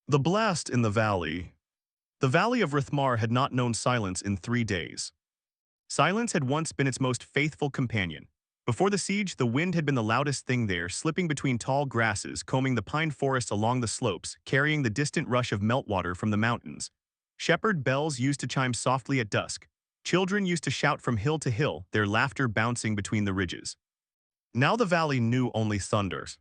The blast in the valley. The valley of Rithmar had not known silence in 3 days. Silence had once been its most faithful companion. Before the siege, the wind had been the loudest thing there, slipping between tall grasses, combing the pine forest along the slopes, carrying the distant rush of meltwater from the mountains. Shepherd bells used to chime softly at dusk. Children used to shout from hill to hill, their laughter bouncing between the ridges. Now the valley knew only thunders.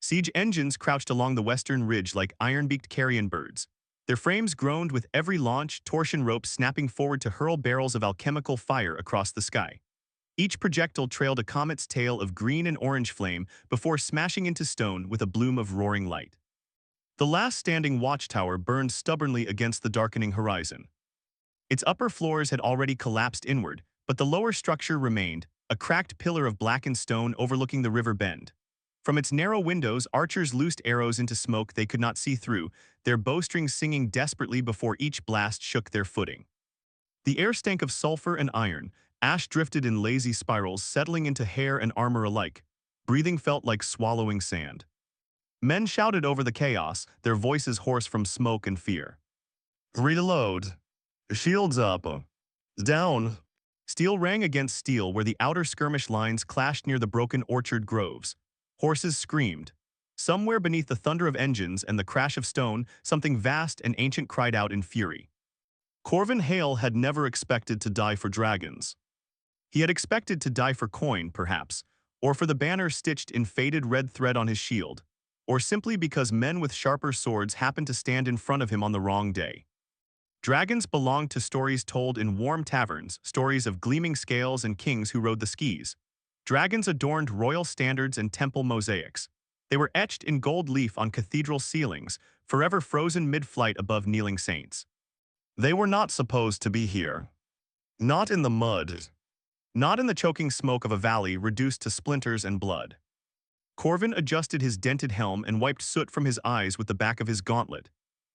Siege engines crouched along the western ridge like iron-beaked carrion birds. Their frames groaned with every launch, torsion ropes snapping forward to hurl barrels of alchemical fire across the sky. Each projectile trailed a comet's tail of green and orange flame before smashing into stone with a bloom of roaring light. The last standing watchtower burned stubbornly against the darkening horizon. Its upper floors had already collapsed inward, but the lower structure remained, a cracked pillar of blackened stone overlooking the river bend. From its narrow windows, archers loosed arrows into smoke they could not see through, their bowstrings singing desperately before each blast shook their footing. The air stank of sulfur and iron. Ash drifted in lazy spirals, settling into hair and armor alike. Breathing felt like swallowing sand. Men shouted over the chaos, their voices hoarse from smoke and fear. Reload. Shields up. Down. Steel rang against steel where the outer skirmish lines clashed near the broken orchard groves. Horses screamed. Somewhere beneath the thunder of engines and the crash of stone, something vast and ancient cried out in fury. Corvin Hale had never expected to die for dragons. He had expected to die for coin, perhaps, or for the banner stitched in faded red thread on his shield, or simply because men with sharper swords happened to stand in front of him on the wrong day. Dragons belonged to stories told in warm taverns, stories of gleaming scales and kings who rode the skis. Dragons adorned royal standards and temple mosaics. They were etched in gold leaf on cathedral ceilings, forever frozen mid-flight above kneeling saints. They were not supposed to be here. Not in the mud. Not in the choking smoke of a valley reduced to splinters and blood. Corvin adjusted his dented helm and wiped soot from his eyes with the back of his gauntlet.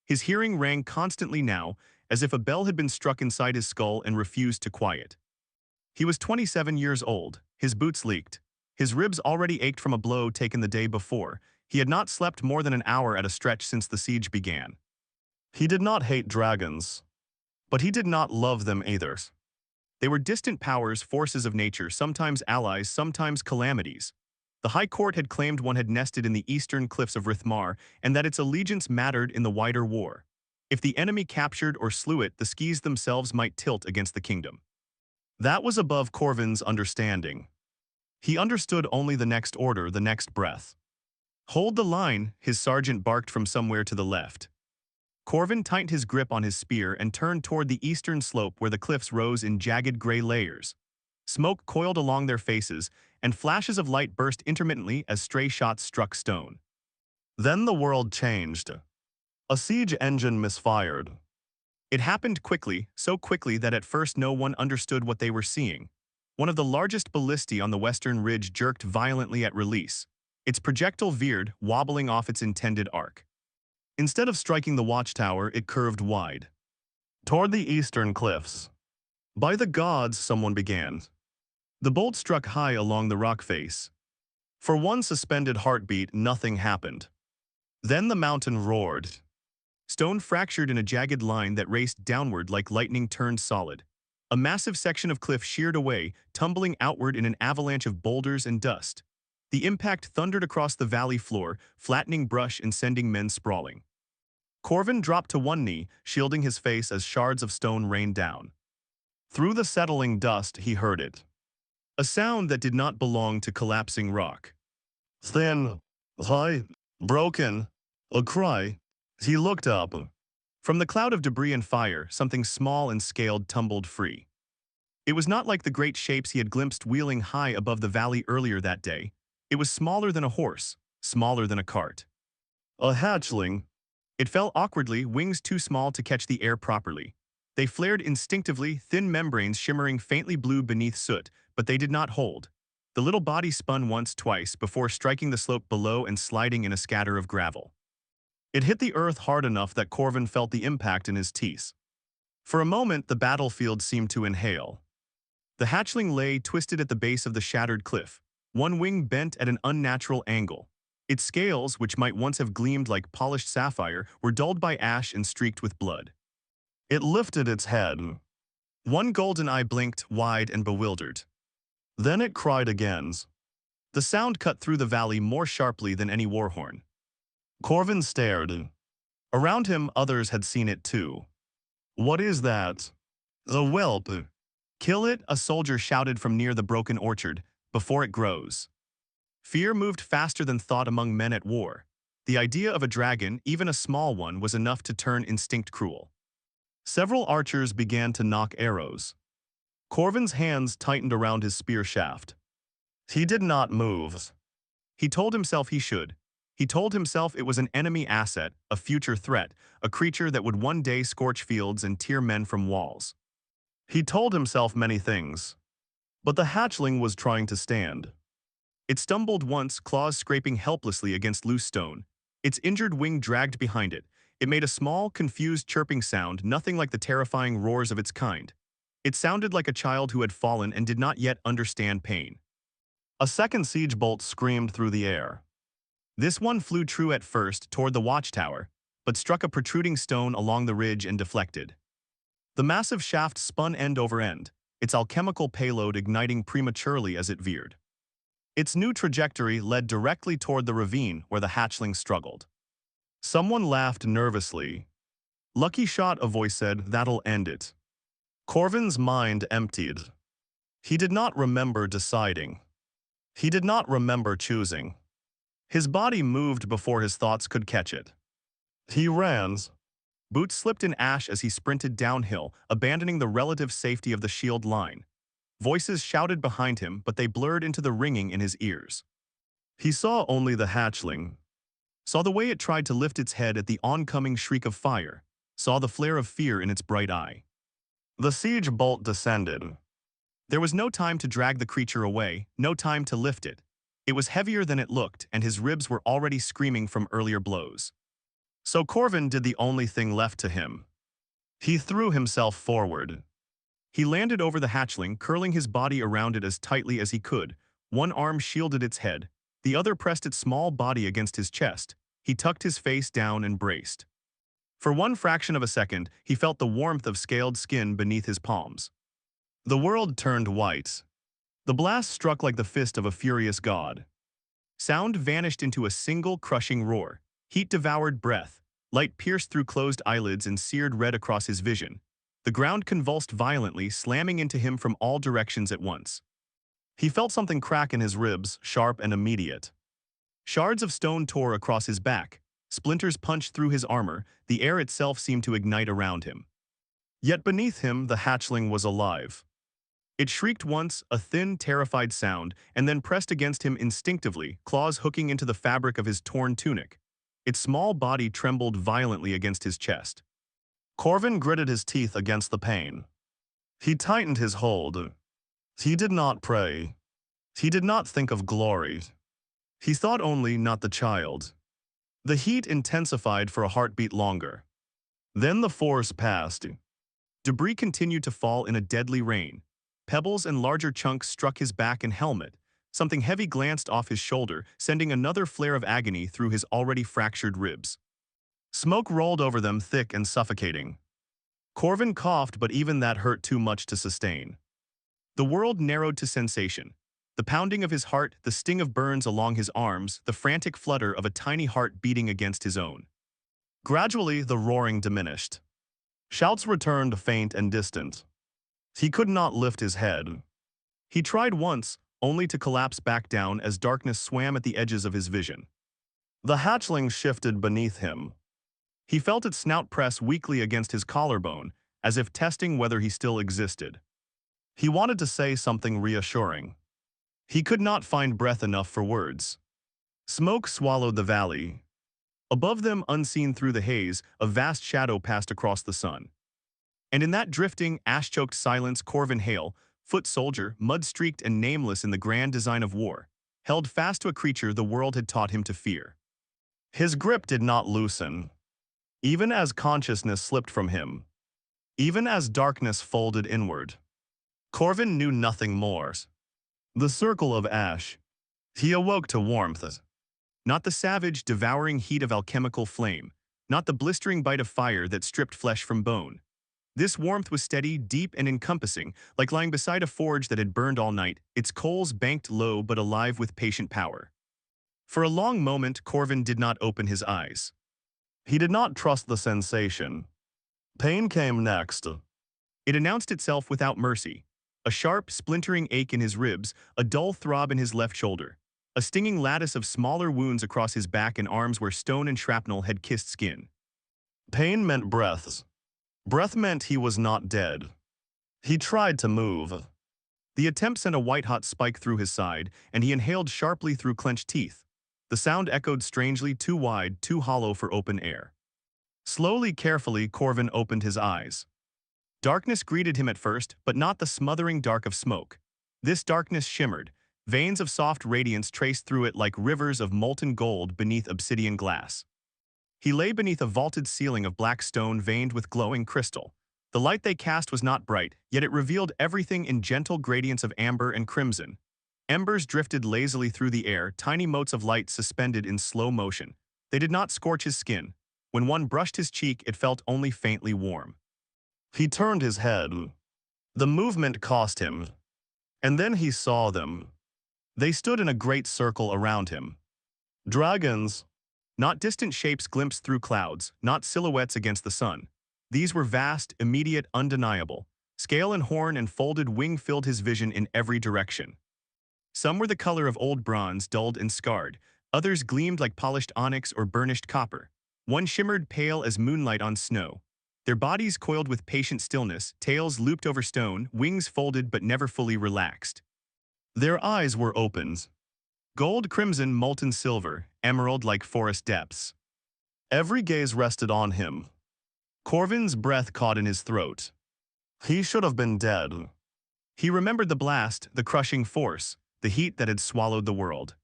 His hearing rang constantly now, as if a bell had been struck inside his skull and refused to quiet. He was 27 years old. His boots leaked. His ribs already ached from a blow taken the day before. He had not slept more than an hour at a stretch since the siege began. He did not hate dragons, but he did not love them either. They were distant powers, forces of nature, sometimes allies, sometimes calamities. The High Court had claimed one had nested in the eastern cliffs of Rithmar, and that its allegiance mattered in the wider war. If the enemy captured or slew it, the skis themselves might tilt against the kingdom. That was above Corvin's understanding. He understood only the next order, the next breath. Hold the line, his sergeant barked from somewhere to the left. Corvin tightened his grip on his spear and turned toward the eastern slope where the cliffs rose in jagged gray layers. Smoke coiled along their faces, and flashes of light burst intermittently as stray shots struck stone. Then the world changed. A siege engine misfired. It happened quickly, so quickly that at first no one understood what they were seeing. One of the largest ballistae on the western ridge jerked violently at release. Its projectile veered, wobbling off its intended arc. Instead of striking the watchtower, it curved wide. Toward the eastern cliffs. By the gods, someone began. The bolt struck high along the rock face. For one suspended heartbeat, nothing happened. Then the mountain roared. Stone fractured in a jagged line that raced downward like lightning turned solid. A massive section of cliff sheared away, tumbling outward in an avalanche of boulders and dust. The impact thundered across the valley floor, flattening brush and sending men sprawling. Corvin dropped to one knee, shielding his face as shards of stone rained down. Through the settling dust, he heard it. A sound that did not belong to collapsing rock. Thin, high, broken, a cry. He looked up. From the cloud of debris and fire, something small and scaled tumbled free. It was not like the great shapes he had glimpsed wheeling high above the valley earlier that day. It was smaller than a horse, smaller than a cart. A hatchling. It fell awkwardly, wings too small to catch the air properly. They flared instinctively, thin membranes shimmering faintly blue beneath soot, but they did not hold. The little body spun once, twice, before striking the slope below and sliding in a scatter of gravel. It hit the earth hard enough that Corvin felt the impact in his teeth. For a moment, the battlefield seemed to inhale. The hatchling lay twisted at the base of the shattered cliff, one wing bent at an unnatural angle. Its scales, which might once have gleamed like polished sapphire, were dulled by ash and streaked with blood. It lifted its head. One golden eye blinked, wide and bewildered. Then it cried again. The sound cut through the valley more sharply than any war horn. Corvin stared. Around him, others had seen it too. What is that? The whelp. Kill it, a soldier shouted from near the broken orchard, before it grows. Fear moved faster than thought among men at war. The idea of a dragon, even a small one, was enough to turn instinct cruel. Several archers began to knock arrows. Corvin's hands tightened around his spear shaft. He did not move. He told himself he should. He told himself it was an enemy asset, a future threat, a creature that would one day scorch fields and tear men from walls. He told himself many things. But the hatchling was trying to stand. It stumbled once, claws scraping helplessly against loose stone. Its injured wing dragged behind it. It made a small, confused chirping sound, nothing like the terrifying roars of its kind. It sounded like a child who had fallen and did not yet understand pain. A second siege bolt screamed through the air. This one flew true at first toward the watchtower, but struck a protruding stone along the ridge and deflected. The massive shaft spun end over end, its alchemical payload igniting prematurely as it veered. Its new trajectory led directly toward the ravine where the hatchling struggled. Someone laughed nervously. "Lucky shot," a voice said, "that'll end it." Corvin's mind emptied. He did not remember deciding. He did not remember choosing. His body moved before his thoughts could catch it. He ran. Boots slipped in ash as he sprinted downhill, abandoning the relative safety of the shield line. Voices shouted behind him, but they blurred into the ringing in his ears. He saw only the hatchling. Saw the way it tried to lift its head at the oncoming shriek of fire. Saw the flare of fear in its bright eye. The siege bolt descended. There was no time to drag the creature away, no time to lift it. It was heavier than it looked, and his ribs were already screaming from earlier blows. So Corvin did the only thing left to him. He threw himself forward. He landed over the hatchling, curling his body around it as tightly as he could. One arm shielded its head, the other pressed its small body against his chest. He tucked his face down and braced. For one fraction of a second, he felt the warmth of scaled skin beneath his palms. The world turned white. The blast struck like the fist of a furious god. Sound vanished into a single crushing roar. Heat devoured breath. Light pierced through closed eyelids and seared red across his vision. The ground convulsed violently, slamming into him from all directions at once. He felt something crack in his ribs, sharp and immediate. Shards of stone tore across his back. Splinters punched through his armor. The air itself seemed to ignite around him. Yet beneath him, the hatchling was alive. It shrieked once, a thin, terrified sound, and then pressed against him instinctively, claws hooking into the fabric of his torn tunic. Its small body trembled violently against his chest. Corvin gritted his teeth against the pain. He tightened his hold. He did not pray. He did not think of glory. He thought only, not the child. The heat intensified for a heartbeat longer. Then the force passed. Debris continued to fall in a deadly rain. Pebbles and larger chunks struck his back and helmet. Something heavy glanced off his shoulder, sending another flare of agony through his already fractured ribs. Smoke rolled over them, thick and suffocating. Corvin coughed, but even that hurt too much to sustain. The world narrowed to sensation. The pounding of his heart, the sting of burns along his arms, the frantic flutter of a tiny heart beating against his own. Gradually, the roaring diminished. Shouts returned, faint and distant. He could not lift his head. He tried once, only to collapse back down as darkness swam at the edges of his vision. The hatchling shifted beneath him. He felt its snout press weakly against his collarbone, as if testing whether he still existed. He wanted to say something reassuring. He could not find breath enough for words. Smoke swallowed the valley. Above them, unseen through the haze, a vast shadow passed across the sun. And in that drifting, ash-choked silence, Corvin Hale, foot soldier, mud-streaked and nameless in the grand design of war, held fast to a creature the world had taught him to fear. His grip did not loosen. Even as consciousness slipped from him. Even as darkness folded inward. Corvin knew nothing more. The circle of ash. He awoke to warmth. Not the savage, devouring heat of alchemical flame, not the blistering bite of fire that stripped flesh from bone. This warmth was steady, deep, and encompassing, like lying beside a forge that had burned all night, its coals banked low but alive with patient power. For a long moment, Corvin did not open his eyes. He did not trust the sensation. Pain came next. It announced itself without mercy. A sharp, splintering ache in his ribs, a dull throb in his left shoulder, a stinging lattice of smaller wounds across his back and arms where stone and shrapnel had kissed skin. Pain meant breaths. Breath meant he was not dead. He tried to move. The attempt sent a white-hot spike through his side, and he inhaled sharply through clenched teeth. The sound echoed strangely, too wide, too hollow for open air. Slowly, carefully, Corvin opened his eyes. Darkness greeted him at first, but not the smothering dark of smoke. This darkness shimmered, veins of soft radiance traced through it like rivers of molten gold beneath obsidian glass. He lay beneath a vaulted ceiling of black stone veined with glowing crystal. The light they cast was not bright, yet it revealed everything in gentle gradients of amber and crimson. Embers drifted lazily through the air, tiny motes of light suspended in slow motion. They did not scorch his skin. When one brushed his cheek, it felt only faintly warm. He turned his head. The movement cost him. And then he saw them. They stood in a great circle around him. Dragons. Not distant shapes glimpsed through clouds, not silhouettes against the sun. These were vast, immediate, undeniable. Scale and horn and folded wing filled his vision in every direction. Some were the color of old bronze, dulled and scarred. Others gleamed like polished onyx or burnished copper. One shimmered pale as moonlight on snow. Their bodies coiled with patient stillness, tails looped over stone, wings folded but never fully relaxed. Their eyes were opened. Gold, crimson, molten silver, emerald like forest depths. Every gaze rested on him. Corvin's breath caught in his throat. He should have been dead. He remembered the blast, the crushing force, the heat that had swallowed the world.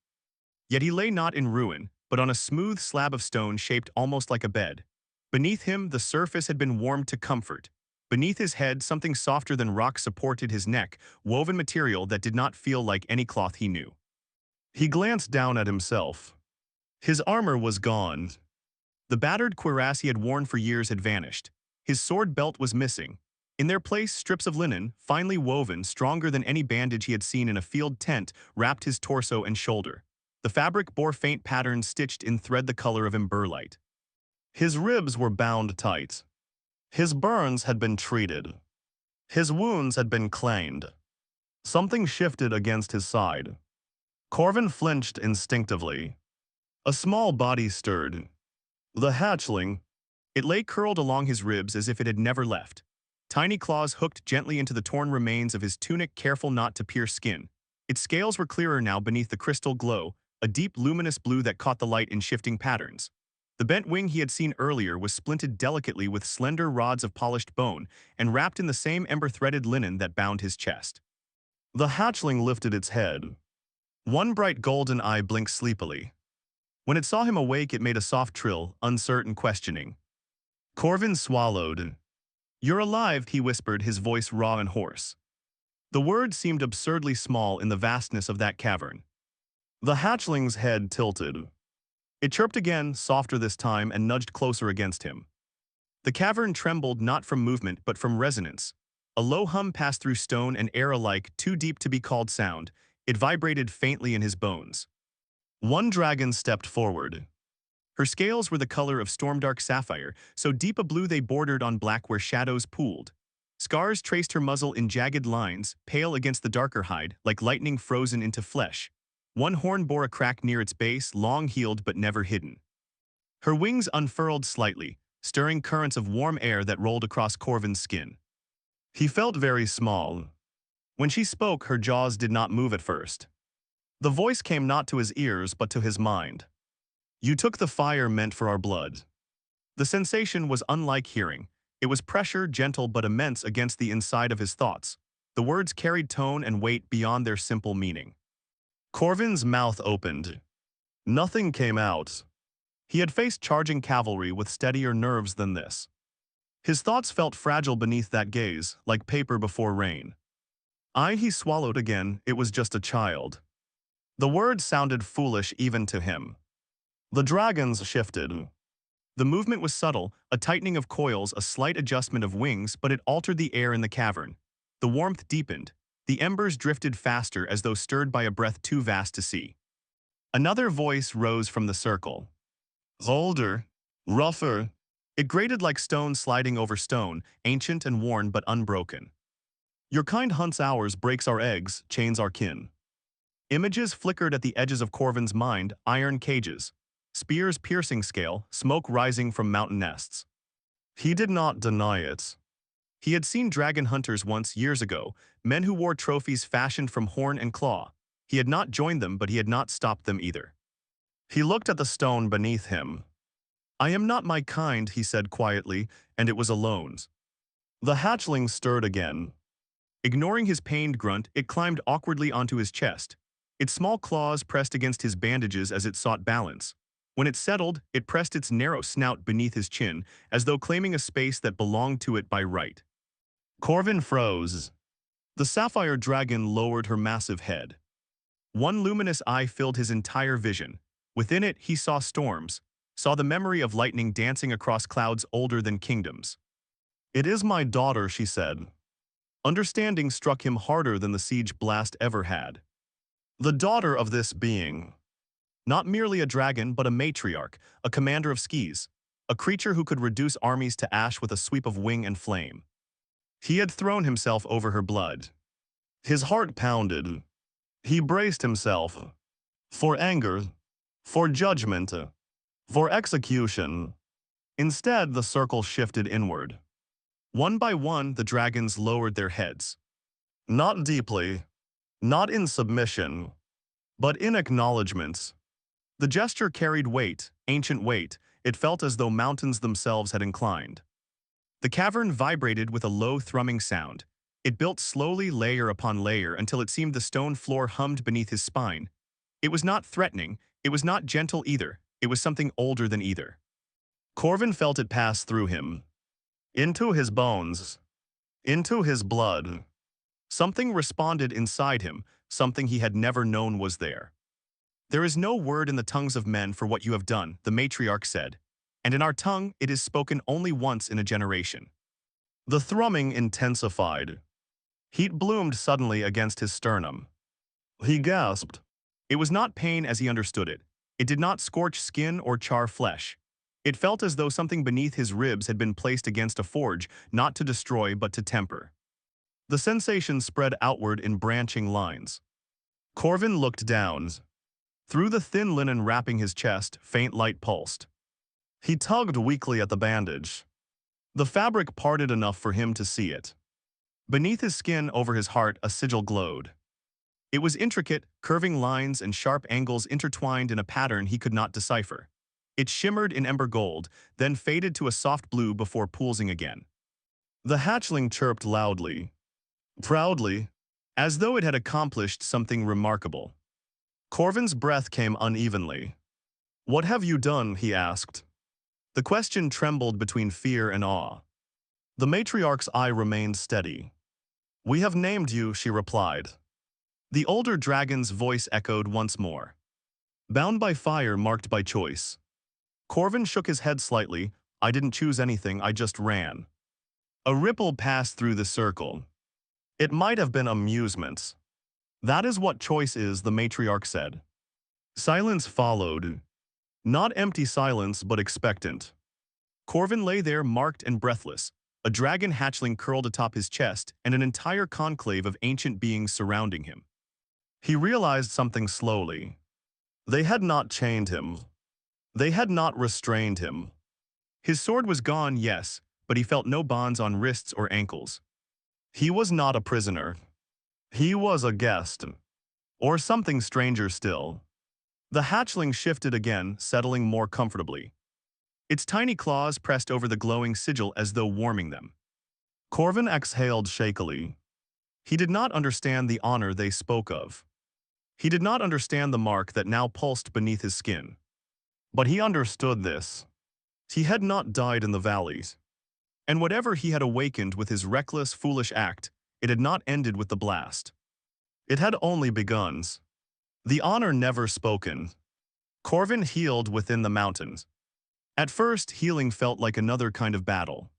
Yet he lay not in ruin, but on a smooth slab of stone shaped almost like a bed. Beneath him, the surface had been warmed to comfort. Beneath his head, something softer than rock supported his neck, woven material that did not feel like any cloth he knew. He glanced down at himself. His armor was gone. The battered cuirass he had worn for years had vanished. His sword belt was missing. In their place, strips of linen, finely woven, stronger than any bandage he had seen in a field tent, wrapped his torso and shoulder. The fabric bore faint patterns stitched in thread the color of emberlight. His ribs were bound tight. His burns had been treated. His wounds had been cleaned. Something shifted against his side. Corvin flinched instinctively. A small body stirred. The hatchling. It lay curled along his ribs as if it had never left. Tiny claws hooked gently into the torn remains of his tunic, careful not to pierce skin. Its scales were clearer now beneath the crystal glow, a deep luminous blue that caught the light in shifting patterns. The bent wing he had seen earlier was splinted delicately with slender rods of polished bone and wrapped in the same ember-threaded linen that bound his chest. The hatchling lifted its head. One bright golden eye blinked sleepily. When it saw him awake, it made a soft trill, uncertain, questioning. Corvin swallowed. "You're alive," he whispered, his voice raw and hoarse. The words seemed absurdly small in the vastness of that cavern. The hatchling's head tilted. It chirped again, softer this time, and nudged closer against him. The cavern trembled not from movement but from resonance. A low hum passed through stone and air alike, too deep to be called sound. It vibrated faintly in his bones. One dragon stepped forward. Her scales were the color of storm-dark sapphire, so deep a blue they bordered on black where shadows pooled. Scars traced her muzzle in jagged lines, pale against the darker hide, like lightning frozen into flesh. One horn bore a crack near its base, long-healed but never hidden. Her wings unfurled slightly, stirring currents of warm air that rolled across Corvin's skin. He felt very small. When she spoke, her jaws did not move at first. The voice came not to his ears but to his mind. "You took the fire meant for our blood." The sensation was unlike hearing. It was pressure, gentle but immense against the inside of his thoughts. The words carried tone and weight beyond their simple meaning. Corvin's mouth opened. Nothing came out. He had faced charging cavalry with steadier nerves than this. His thoughts felt fragile beneath that gaze, like paper before rain. He swallowed again. It was just a child. The words sounded foolish even to him. The dragons shifted. The movement was subtle, a tightening of coils, a slight adjustment of wings, but it altered the air in the cavern. The warmth deepened. The embers drifted faster as though stirred by a breath too vast to see. Another voice rose from the circle. Older, rougher. It grated like stone sliding over stone, ancient and worn but unbroken. Your kind hunts ours, breaks our eggs, chains our kin. Images flickered at the edges of Corvin's mind, iron cages. Spears piercing scale, smoke rising from mountain nests. He did not deny it. He had seen dragon hunters once years ago, men who wore trophies fashioned from horn and claw. He had not joined them, but he had not stopped them either. He looked at the stone beneath him. I am not my kind, he said quietly, and it was Alone's. The hatchling stirred again. Ignoring his pained grunt, it climbed awkwardly onto his chest. Its small claws pressed against his bandages as it sought balance. When it settled, it pressed its narrow snout beneath his chin, as though claiming a space that belonged to it by right. Corvin froze. The sapphire dragon lowered her massive head. One luminous eye filled his entire vision. Within it, he saw storms, saw the memory of lightning dancing across clouds older than kingdoms. It is my daughter, she said. Understanding struck him harder than the siege blast ever had. The daughter of this being. Not merely a dragon, but a matriarch, a commander of skis, a creature who could reduce armies to ash with a sweep of wing and flame. He had thrown himself over her blood. His heart pounded. He braced himself. For anger, for judgment, for execution. Instead, the circle shifted inward. One by one, the dragons lowered their heads. Not deeply, not in submission, but in acknowledgement. The gesture carried weight, ancient weight. It felt as though mountains themselves had inclined. The cavern vibrated with a low thrumming sound. It built slowly, layer upon layer, until it seemed the stone floor hummed beneath his spine. It was not threatening, it was not gentle either, it was something older than either. Corvin felt it pass through him. Into his bones. Into his blood. Something responded inside him, something he had never known was there. There is no word in the tongues of men for what you have done, the matriarch said, and in our tongue it is spoken only once in a generation. The thrumming intensified. Heat bloomed suddenly against his sternum. He gasped. It was not pain as he understood it. It did not scorch skin or char flesh. It felt as though something beneath his ribs had been placed against a forge, not to destroy but to temper. The sensation spread outward in branching lines. Corvin looked down. Through the thin linen wrapping his chest, faint light pulsed. He tugged weakly at the bandage. The fabric parted enough for him to see it. Beneath his skin, over his heart, a sigil glowed. It was intricate, curving lines and sharp angles intertwined in a pattern he could not decipher. It shimmered in ember gold, then faded to a soft blue before poolsing again. The hatchling chirped loudly, proudly, as though it had accomplished something remarkable. Corvin's breath came unevenly. What have you done? He asked. The question trembled between fear and awe. The matriarch's eye remained steady. We have named you, she replied. The older dragon's voice echoed once more. Bound by fire, marked by choice. Corvin shook his head slightly. I didn't choose anything, I just ran. A ripple passed through the circle. It might have been amusement. That is what choice is, the matriarch said. Silence followed. Not empty silence, but expectant. Corvin lay there, marked and breathless. A dragon hatchling curled atop his chest, and an entire conclave of ancient beings surrounding him. He realized something slowly. They had not chained him. They had not restrained him. His sword was gone, yes, but he felt no bonds on wrists or ankles. He was not a prisoner. He was a guest. Or something stranger still. The hatchling shifted again, settling more comfortably. Its tiny claws pressed over the glowing sigil as though warming them. Corvin exhaled shakily. He did not understand the honor they spoke of. He did not understand the mark that now pulsed beneath his skin. But he understood this. He had not died in the valleys. And whatever he had awakened with his reckless, foolish act, it had not ended with the blast. It had only begun. The honor never spoken. Corvin healed within the mountains. At first, healing felt like another kind of battle.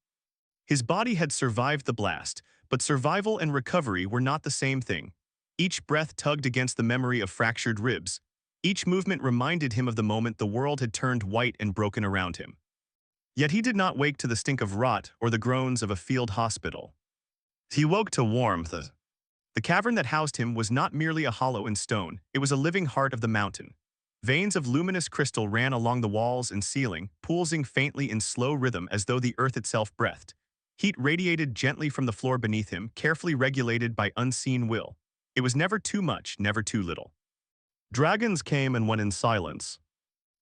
His body had survived the blast, but survival and recovery were not the same thing. Each breath tugged against the memory of fractured ribs. Each movement reminded him of the moment the world had turned white and broken around him. Yet he did not wake to the stink of rot or the groans of a field hospital. He woke to warmth. The cavern that housed him was not merely a hollow in stone, it was a living heart of the mountain. Veins of luminous crystal ran along the walls and ceiling, pulsing faintly in slow rhythm as though the earth itself breathed. Heat radiated gently from the floor beneath him, carefully regulated by unseen will. It was never too much, never too little. Dragons came and went in silence.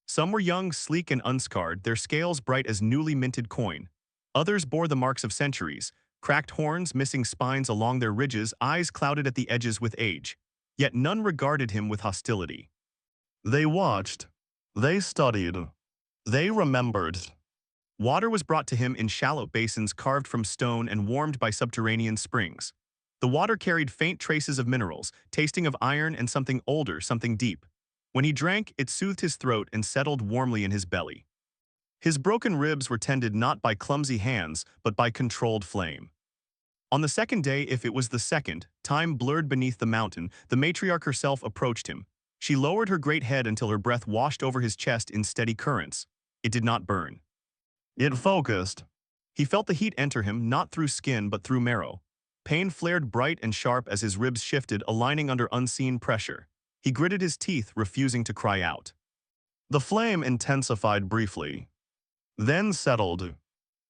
Some were young, sleek, and unscarred, their scales bright as newly minted coin. Others bore the marks of centuries, cracked horns, missing spines along their ridges, eyes clouded at the edges with age. Yet none regarded him with hostility. They watched. They studied. They remembered. Water was brought to him in shallow basins carved from stone and warmed by subterranean springs. The water carried faint traces of minerals, tasting of iron and something older, something deep. When he drank, it soothed his throat and settled warmly in his belly. His broken ribs were tended not by clumsy hands, but by controlled flame. On the second day, if it was the second, time blurred beneath the mountain, the matriarch herself approached him. She lowered her great head until her breath washed over his chest in steady currents. It did not burn. It focused. He felt the heat enter him, not through skin but through marrow. Pain flared bright and sharp as his ribs shifted, aligning under unseen pressure. He gritted his teeth, refusing to cry out. The flame intensified briefly, then settled.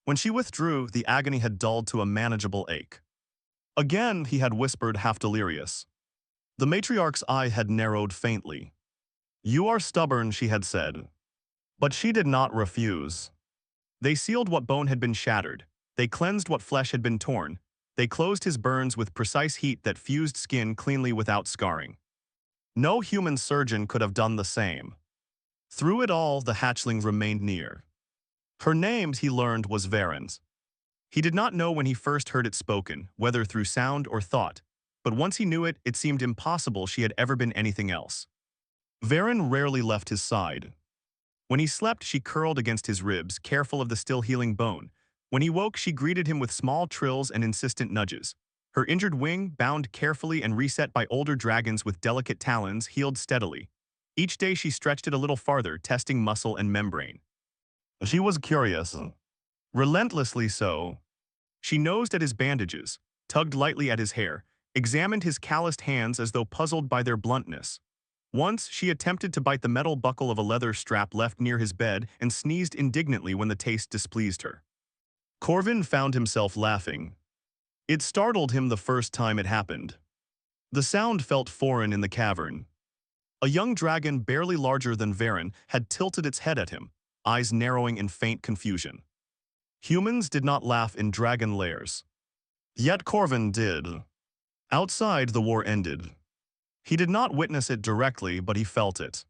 When she withdrew, the agony had dulled to a manageable ache. Again, he had whispered, half delirious. The matriarch's eye had narrowed faintly. You are stubborn, she had said. But she did not refuse. They sealed what bone had been shattered. They cleansed what flesh had been torn. They closed his burns with precise heat that fused skin cleanly without scarring. No human surgeon could have done the same. Through it all, the hatchling remained near. Her name, he learned, was Varen's. He did not know when he first heard it spoken, whether through sound or thought, but once he knew it, it seemed impossible she had ever been anything else. Varen rarely left his side. When he slept, she curled against his ribs, careful of the still healing bone. When he woke, she greeted him with small trills and insistent nudges. Her injured wing, bound carefully and reset by older dragons with delicate talons, healed steadily. Each day she stretched it a little farther, testing muscle and membrane. She was curious. Relentlessly so. She nosed at his bandages, tugged lightly at his hair, examined his calloused hands as though puzzled by their bluntness. Once, she attempted to bite the metal buckle of a leather strap left near his bed and sneezed indignantly when the taste displeased her. Corvin found himself laughing. It startled him the first time it happened. The sound felt foreign in the cavern. A young dragon barely larger than Varen had tilted its head at him, eyes narrowing in faint confusion. Humans did not laugh in dragon lairs. Yet Corvin did. Outside, the war ended. He did not witness it directly, but he felt it.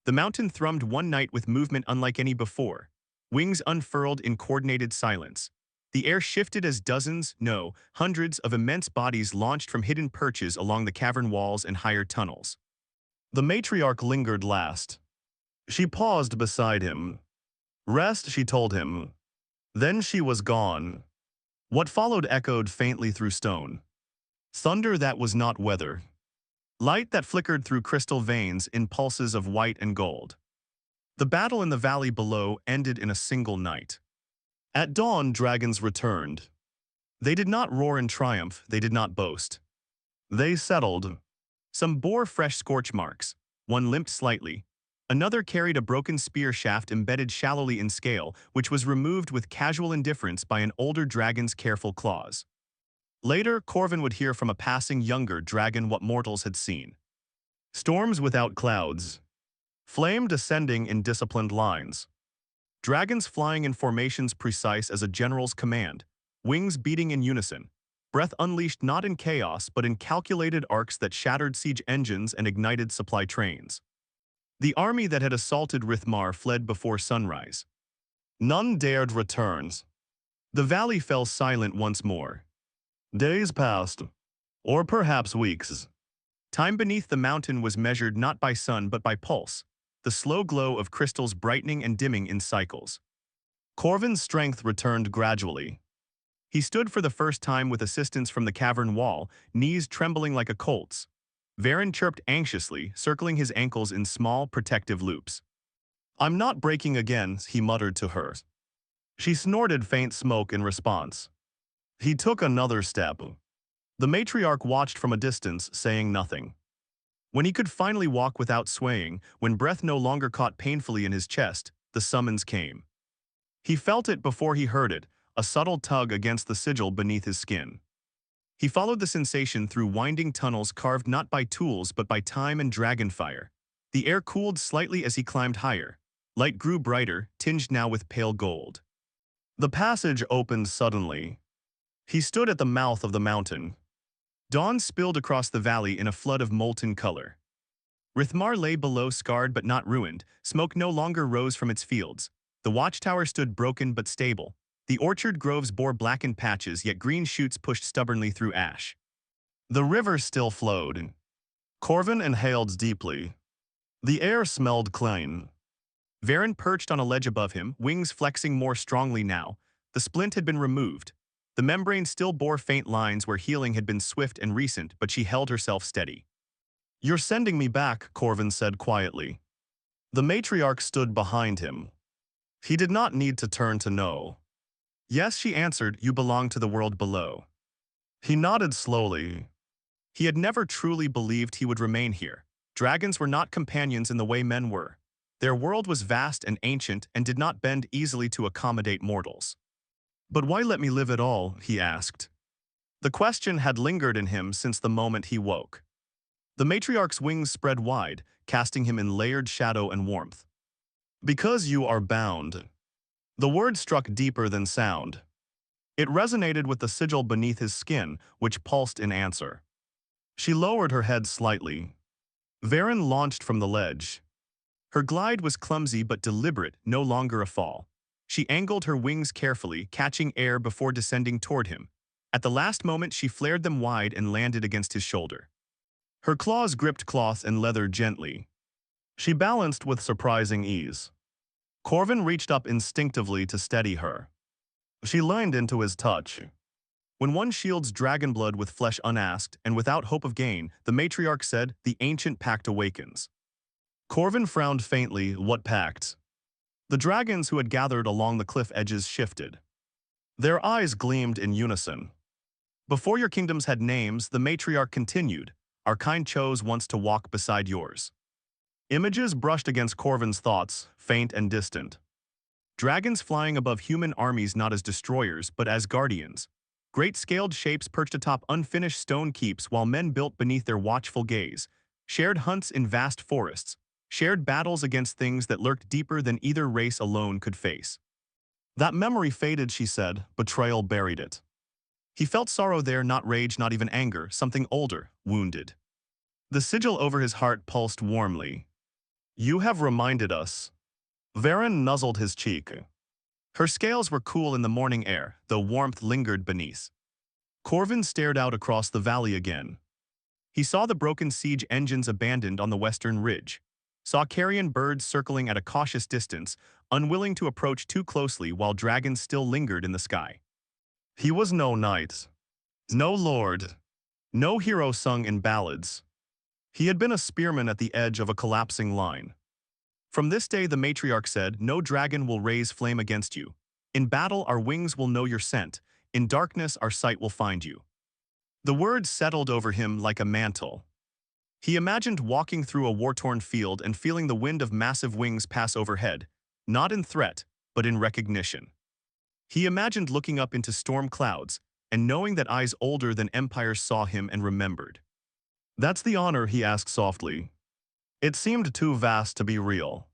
The mountain thrummed one night with movement unlike any before. Wings unfurled in coordinated silence. The air shifted as dozens, no, hundreds of immense bodies launched from hidden perches along the cavern walls and higher tunnels. The matriarch lingered last. She paused beside him. Rest, she told him. Then she was gone. What followed echoed faintly through stone. Thunder that was not weather. Light that flickered through crystal veins in pulses of white and gold. The battle in the valley below ended in a single night. At dawn, dragons returned. They did not roar in triumph, they did not boast. They settled. Some bore fresh scorch marks. One limped slightly. Another carried a broken spear shaft embedded shallowly in scale, which was removed with casual indifference by an older dragon's careful claws. Later, Corvin would hear from a passing younger dragon what mortals had seen. Storms without clouds. Flame descending in disciplined lines. Dragons flying in formations precise as a general's command. Wings beating in unison. Breath unleashed not in chaos but in calculated arcs that shattered siege engines and ignited supply trains. The army that had assaulted Rithmar fled before sunrise. None dared return. The valley fell silent once more. Days passed, or perhaps weeks. Time beneath the mountain was measured not by sun but by pulse. the slow glow of crystals brightening and dimming in cycles. Corvin's strength returned gradually. He stood for the first time with assistance from the cavern wall, knees trembling like a colt's. Varen chirped anxiously, circling his ankles in small, protective loops. "I'm not breaking again," he muttered to her. She snorted faint smoke in response. He took another step. The matriarch watched from a distance, saying nothing. When he could finally walk without swaying, when breath no longer caught painfully in his chest, the summons came. He felt it before he heard it, a subtle tug against the sigil beneath his skin. He followed the sensation through winding tunnels carved not by tools but by time and dragonfire. The air cooled slightly as he climbed higher. Light grew brighter, tinged now with pale gold. The passage opened suddenly. He stood at the mouth of the mountain. Dawn spilled across the valley in a flood of molten color. Rithmar lay below, scarred but not ruined. Smoke no longer rose from its fields. The watchtower stood broken but stable. The orchard groves bore blackened patches, yet green shoots pushed stubbornly through ash. The river still flowed. Corvin inhaled deeply. The air smelled clean. Varen perched on a ledge above him, wings flexing more strongly now. The splint had been removed. The membrane still bore faint lines where healing had been swift and recent, but she held herself steady. "You're sending me back," Corvin said quietly. The matriarch stood behind him. He did not need to turn to know. "Yes," she answered, "you belong to the world below." He nodded slowly. He had never truly believed he would remain here. Dragons were not companions in the way men were. Their world was vast and ancient and did not bend easily to accommodate mortals. "But why let me live at all?" he asked. The question had lingered in him since the moment he woke. The matriarch's wings spread wide, casting him in layered shadow and warmth. "Because you are bound." The word struck deeper than sound. It resonated with the sigil beneath his skin, which pulsed in answer. She lowered her head slightly. Varen launched from the ledge. Her glide was clumsy but deliberate, no longer a fall. She angled her wings carefully, catching air before descending toward him. At the last moment, she flared them wide and landed against his shoulder. Her claws gripped cloth and leather gently. She balanced with surprising ease. Corvin reached up instinctively to steady her. She leaned into his touch. When one shields dragon blood with flesh unasked and without hope of gain, the matriarch said, "The ancient pact awakens." Corvin frowned faintly. What pact? The dragons who had gathered along the cliff edges shifted. Their eyes gleamed in unison. "Before your kingdoms had names," the matriarch continued, "our kind chose once to walk beside yours." Images brushed against Corvin's thoughts, faint and distant. Dragons flying above human armies not as destroyers but as guardians. Great scaled shapes perched atop unfinished stone keeps while men built beneath their watchful gaze. Shared hunts in vast forests. Shared battles against things that lurked deeper than either race alone could face. That memory faded, she said. Betrayal buried it. He felt sorrow there, not rage, not even anger, something older, wounded. The sigil over his heart pulsed warmly. "You have reminded us." Varen nuzzled his cheek. Her scales were cool in the morning air, though warmth lingered beneath. Corvin stared out across the valley again. He saw the broken siege engines abandoned on the western ridge. Saw carrion birds circling at a cautious distance, unwilling to approach too closely while dragons still lingered in the sky. He was no knight. No lord. No hero sung in ballads. He had been a spearman at the edge of a collapsing line. From this day, the matriarch said, no dragon will raise flame against you. In battle, our wings will know your scent. In darkness, our sight will find you. The words settled over him like a mantle. He imagined walking through a war-torn field and feeling the wind of massive wings pass overhead, not in threat, but in recognition. He imagined looking up into storm clouds and knowing that eyes older than empires saw him and remembered. That's the honor, he asked softly. It seemed too vast to be real.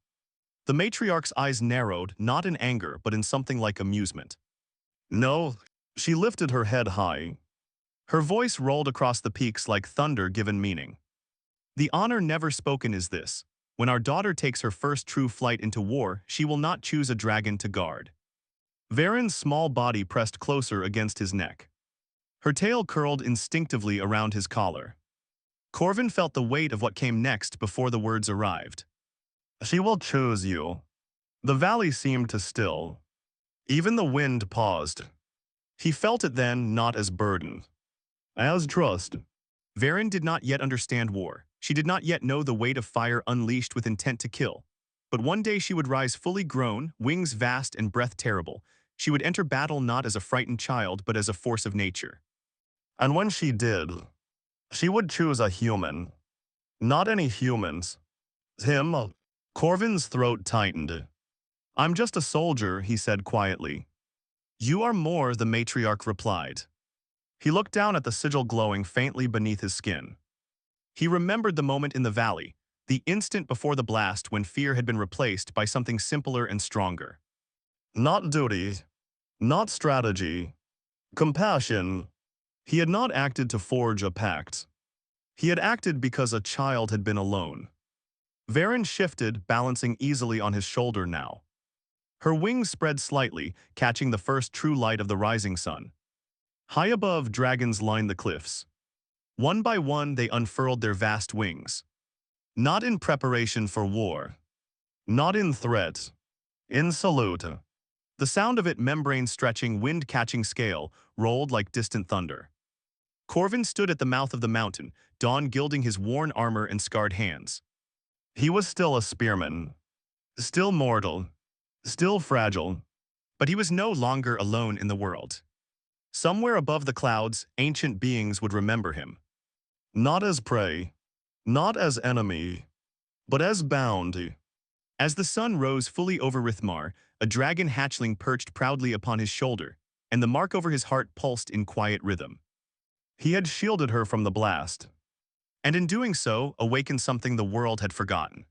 The matriarch's eyes narrowed, not in anger, but in something like amusement. No, she lifted her head high. Her voice rolled across the peaks like thunder given meaning. The honor never spoken is this. When our daughter takes her first true flight into war, she will not choose a dragon to guard. Varen's small body pressed closer against his neck. Her tail curled instinctively around his collar. Corvin felt the weight of what came next before the words arrived. She will choose you. The valley seemed to still. Even the wind paused. He felt it then not as burden, as trust. Varen did not yet understand war. She did not yet know the weight of fire unleashed with intent to kill. But one day she would rise fully grown, wings vast and breath terrible. She would enter battle not as a frightened child, but as a force of nature. And when she did, she would choose a human. Not any humans. Him. Corvin's throat tightened. I'm just a soldier, he said quietly. You are more, the matriarch replied. He looked down at the sigil glowing faintly beneath his skin. He remembered the moment in the valley, the instant before the blast when fear had been replaced by something simpler and stronger. Not duty, not strategy, compassion. He had not acted to forge a pact. He had acted because a child had been alone. Varen shifted, balancing easily on his shoulder now. Her wings spread slightly, catching the first true light of the rising sun. High above, dragons lined the cliffs. One by one, they unfurled their vast wings. Not in preparation for war. Not in threat. In salute. The sound of it, membrane-stretching, wind-catching scale, rolled like distant thunder. Corvin stood at the mouth of the mountain, dawn gilding his worn armor and scarred hands. He was still a spearman. Still mortal. Still fragile. But he was no longer alone in the world. Somewhere above the clouds, ancient beings would remember him. Not as prey, not as enemy, but as bound. As the sun rose fully over Rithmar, a dragon hatchling perched proudly upon his shoulder, and the mark over his heart pulsed in quiet rhythm. He had shielded her from the blast, and in doing so, awakened something the world had forgotten.